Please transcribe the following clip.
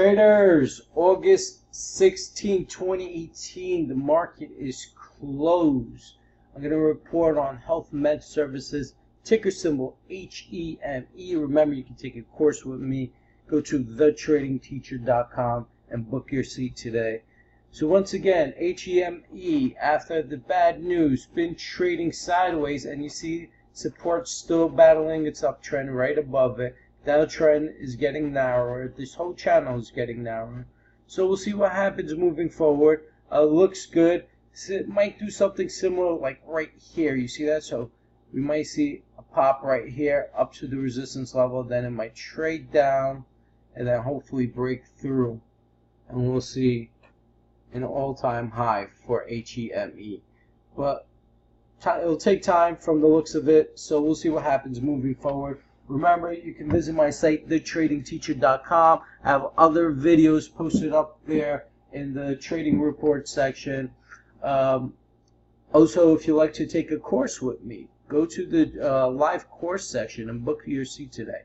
Traders, August 16, 2018, the market is closed. I'm going to report on Health Med Services, ticker symbol HEME. Remember, you can take a course with me. Go to thetradingteacher.com and book your seat today. So once again, HEME, after the bad news, been trading sideways, and you see support still battling its uptrend right above it. Downtrend is getting narrower. This whole channel is getting narrower. So we'll see what happens moving forward. Looks good. So it might do something similar like right here. You see that? So we might see a pop right here up to the resistance level. Then it might trade down and then hopefully break through. And we'll see an all-time high for HEME. But it'll take time from the looks of it. So we'll see what happens moving forward. Remember, you can visit my site, thetradingteacher.com. I have other videos posted up there in the trading report section. Also, if you'd like to take a course with me, go to the live course section and book your seat today.